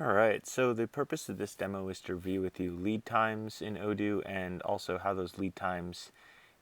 All right, so the purpose of this demo is to review with you lead times in Odoo and also how those lead times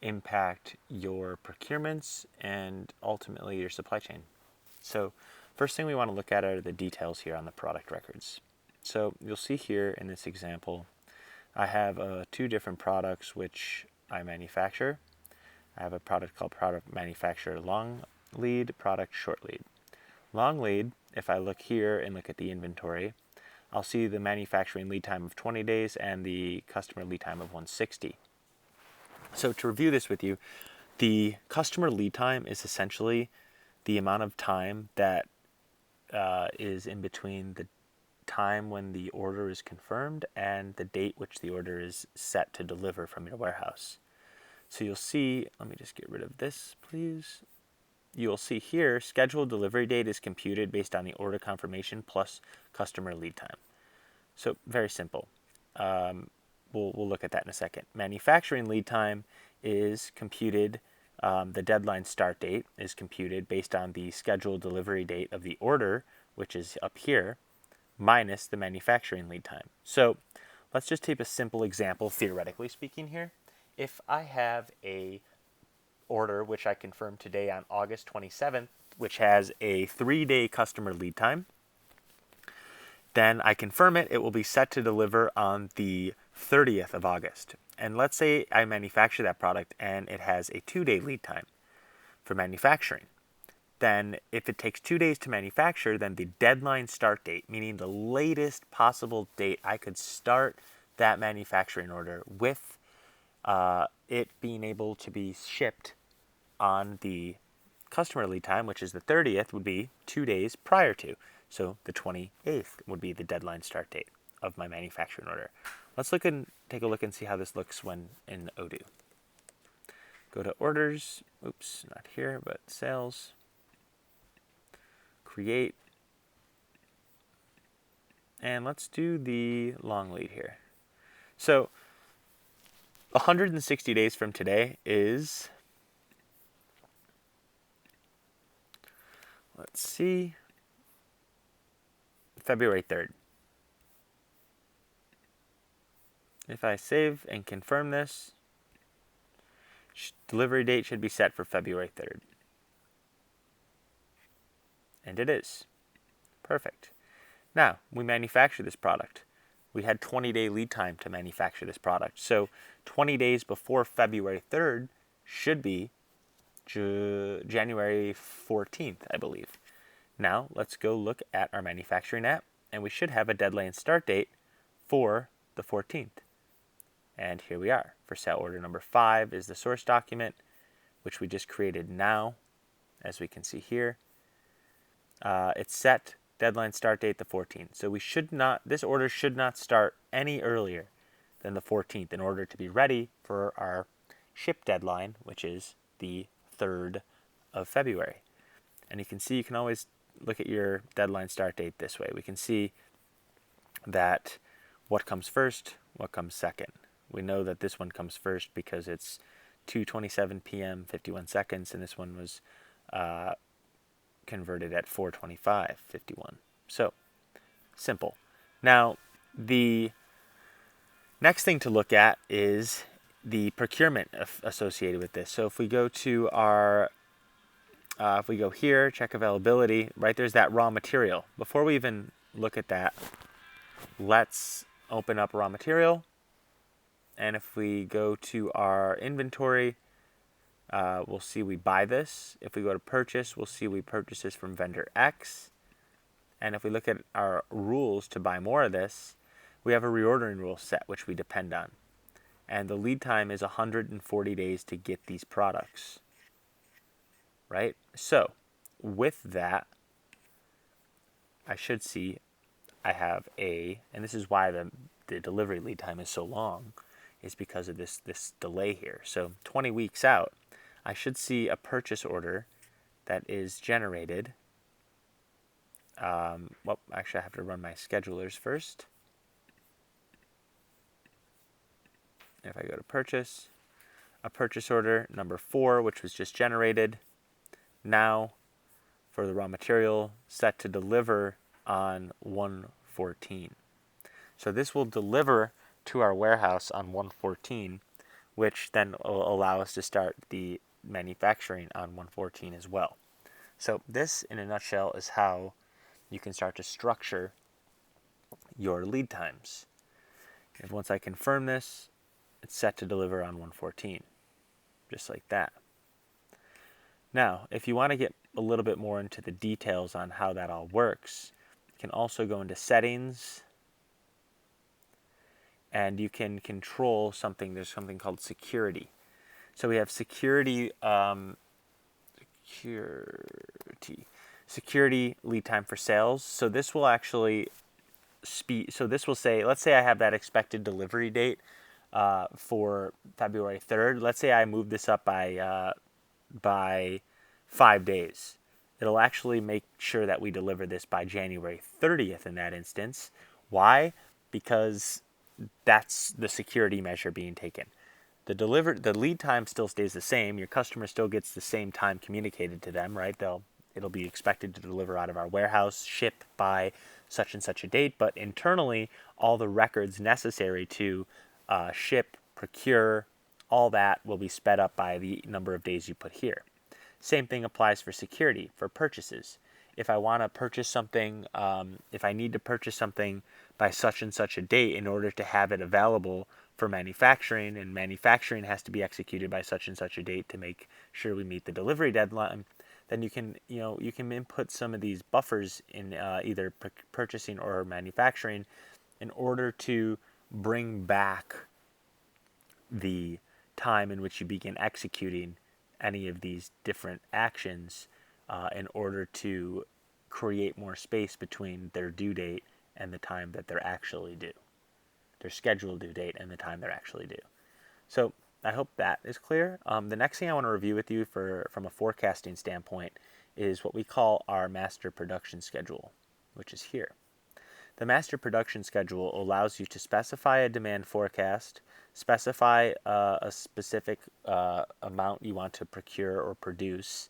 impact your procurements and ultimately your supply chain. So first thing we want to look at are the details here on the product records. So you'll see here in this example, I have two different products which I manufacture. I have a product called product manufacturer long lead, product short lead. Long lead, if I look here and look at the inventory, I'll see the manufacturing lead time of 20 days and the customer lead time of 160. So to review this with you, the customer lead time is essentially the amount of time that is in between the time when the order is confirmed and the date which the order is set to deliver from your warehouse. So you'll see, let me just get rid of this, please. You'll see here, scheduled delivery date is computed based on the order confirmation plus customer lead time. So very simple. We'll look at that in a second. Manufacturing lead time is computed, the deadline start date is computed based on the scheduled delivery date of the order, which is up here, minus the manufacturing lead time. So let's just take a simple example, theoretically speaking here. If I have a order which I confirmed today on August 27th, which has a 3-day customer lead time, then I confirm it, it will be set to deliver on the 30th of August. And let's say I manufacture that product and it has a 2-day lead time for manufacturing. Then if it takes 2 days to manufacture, then the deadline start date, meaning the latest possible date I could start that manufacturing order with it being able to be shipped on the customer lead time, which is the 30th, would be 2 days prior to. So the 28th would be the deadline start date of my manufacturing order. Let's look and take a look and see how this looks when in Odoo. Go to orders, oops, not here, but sales, create, and let's do the long lead here. So 160 days from today is, let's see, February 3rd. If I save and confirm this, delivery date should be set for February 3rd. And it is. Perfect. Now, we manufacture this product. We had 20-day lead time to manufacture this product. So 20 days before February 3rd should be January 14th, I believe. Now, let's go look at our manufacturing app, and we should have a deadline start date for the 14th. And here we are. For sale order number 5 is the source document, which we just created now, as we can see here. It's set, deadline start date the 14th. So this order should not start any earlier than the 14th in order to be ready for our ship deadline, which is the 3rd of February. And you can see, you can always look at your deadline start date this way. We can see that what comes first, what comes second. We know that this one comes first because it's 2:27 p.m. 51 seconds, and this one was converted at 4:25:51. So simple. Now the next thing to look at is the procurement associated with this. So if we go to our if we go here, check availability, right, there's that raw material. Before we even look at that, let's open up raw material. And if we go to our inventory, we'll see we buy this. If we go to purchase, we'll see we purchase this from vendor X. And if we look at our rules to buy more of this, we have a reordering rule set, which we depend on. And the lead time is 140 days to get these products. Right? So with that, I should see I have and this is why the delivery lead time is so long, is because of this delay here. So 20 weeks out, I should see a purchase order that is generated. Well, actually, I have to run my schedulers first. If I go to purchase, a purchase order number 4, which was just generated, now for the raw material set to deliver on 1/14. So this will deliver to our warehouse on 1/14, which then will allow us to start the manufacturing on 1/14 as well. So this, in a nutshell, is how you can start to structure your lead times. And once I confirm this, it's set to deliver on 1/14, just like that. Now, if you want to get a little bit more into the details on how that all works, you can also go into settings, and you can control something. There's something called security. So we have security lead time for sales. So this will actually so this will say, let's say I have that expected delivery date for February 3rd. Let's say I move this up by 5 days. It'll actually make sure that we deliver this by January 30th in that instance. Why? Because that's the security measure being taken. The lead time still stays the same. Your customer still gets the same time communicated to them, right? It'll be expected to deliver out of our warehouse, ship by such and such a date, but internally, all the records necessary to ship, procure, all that will be sped up by the number of days you put here. Same thing applies for security, for purchases. If I want to purchase something, if I need to purchase something by such and such a date in order to have it available for manufacturing, and manufacturing has to be executed by such and such a date to make sure we meet the delivery deadline, then you can input some of these buffers in either purchasing or manufacturing in order to bring back the time in which you begin executing any of these different actions in order to create more space between their due date and the time that they're actually due. Their scheduled due date and the time they're actually due. So I hope that is clear. The next thing I want to review with you from a forecasting standpoint is what we call our master production schedule, which is here. The master production schedule allows you to specify a demand forecast, specify a specific amount you want to procure or produce,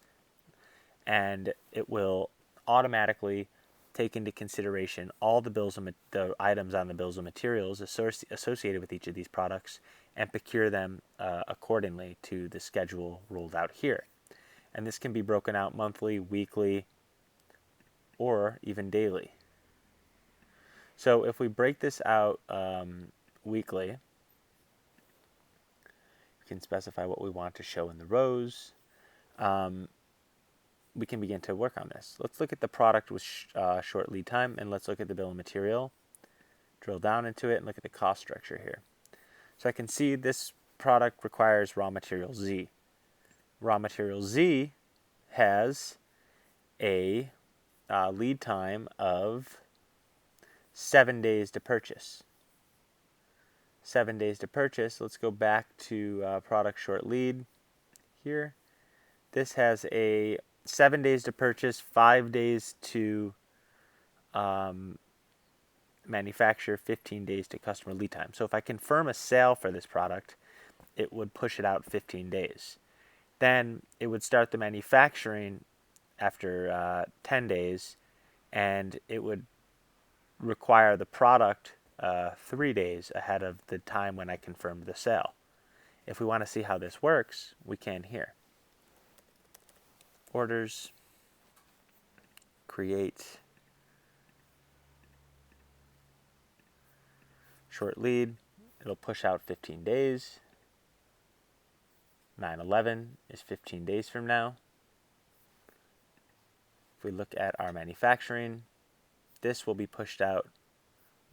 and it will automatically take into consideration all the items on the bills of materials associated with each of these products and procure them accordingly to the schedule rolled out here. And this can be broken out monthly, weekly, or even daily. So if we break this out weekly, we can specify what we want to show in the rows. We can begin to work on this. Let's look at the product with short lead time, and let's look at the bill of material. Drill down into it and look at the cost structure here. So I can see this product requires raw material Z. Raw material Z has a lead time of 7 days to purchase. 7 days to purchase. Let's go back to product short lead here. This has a 7 days to purchase, 5 days to manufacture, 15 days to customer lead time. So if I confirm a sale for this product, it would push it out 15 days. Then it would start the manufacturing after 10 days, and it would require the product 3 days ahead of the time when I confirmed the sale. If we want to see how this works, we can here. Orders, create, short lead, it'll push out 15 days. 9/11 is 15 days from now. If we look at our manufacturing, this will be pushed out,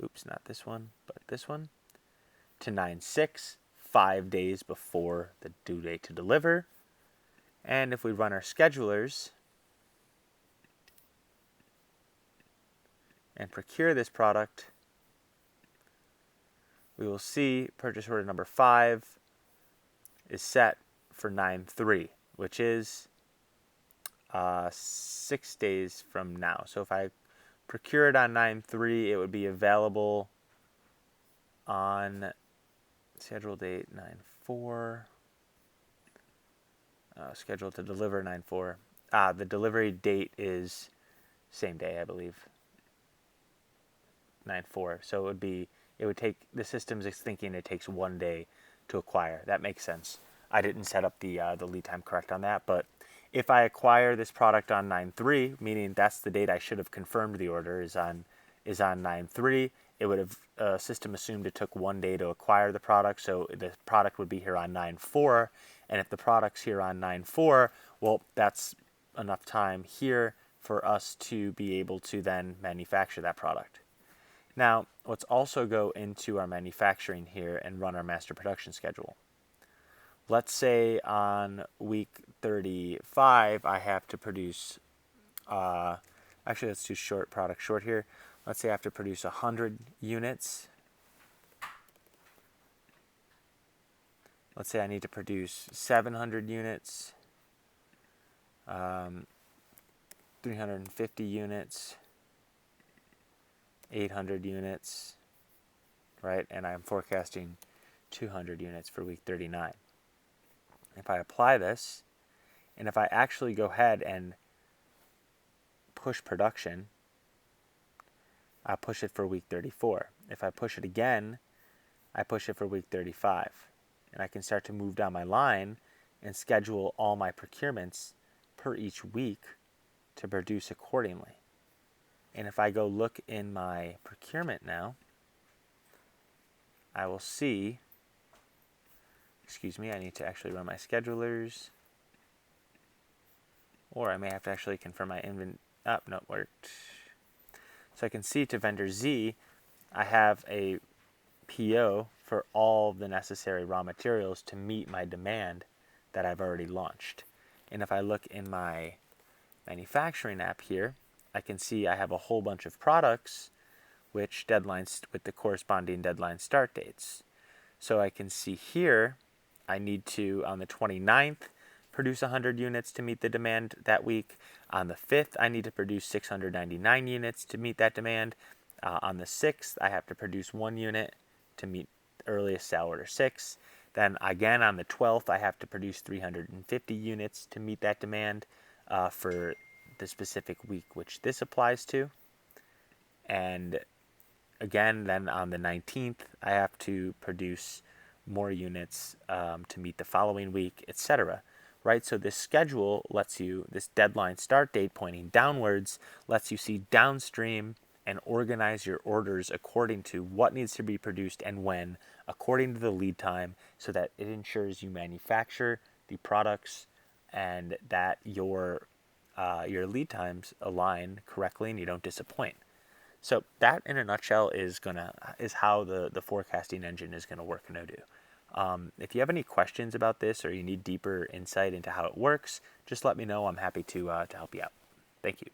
oops, not this one, but this one, to 9/6, 5 days before the due date to deliver. And if we run our schedulers and procure this product, we will see purchase order number 5 is set for 9/3, which is 6 days from now. So if I procure it on 9/3, it would be available on schedule date 9/4. Scheduled to deliver 9/4. The delivery date is same day, I believe. 9/4. So it would take, the system's thinking it takes 1 day to acquire. That makes sense. I didn't set up the lead time correct on that, but if I acquire this product on 9/3, meaning that's the date I should have confirmed the order is on 9/3, it would have system assumed it took 1 day to acquire the product, so the product would be here on 9/4, and if the product's here on 9/4, well, that's enough time here for us to be able to then manufacture that product. Now, let's also go into our manufacturing here and run our master production schedule. Let's say on week 35, I have to produce, actually let's do product short here. Let's say I have to produce 100 units. Let's say I need to produce 700 units, 350 units, 800 units, right? And I'm forecasting 200 units for week 39. If I apply this, and if I actually go ahead and push production, I push it for week 34. If I push it again, I push it for week 35. And I can start to move down my line and schedule all my procurements per each week to produce accordingly. And if I go look in my procurement now, I will see, excuse me, I need to actually run my schedulers, or I may have to actually confirm my no, it worked. So I can see to vendor Z, I have a PO for all the necessary raw materials to meet my demand that I've already launched. And if I look in my manufacturing app here, I can see I have a whole bunch of products which deadlines with the corresponding deadline start dates. So I can see here I need to, on the 29th, produce 100 units to meet the demand that week. On the 5th, I need to produce 699 units to meet that demand. On the 6th, I have to produce 1 unit to meet earliest sale order 6. Then again on the 12th, I have to produce 350 units to meet that demand for the specific week which this applies to. And again, then on the 19th, I have to produce more units to meet the following week, etc. Right? So this schedule lets you, this deadline start date pointing downwards, lets you see downstream and organize your orders according to what needs to be produced and when, according to the lead time, so that it ensures you manufacture the products and that your lead times align correctly and you don't disappoint. So that, in a nutshell, is how the forecasting engine is gonna work in Odoo. If you have any questions about this or you need deeper insight into how it works, just let me know. I'm happy to help you out. Thank you.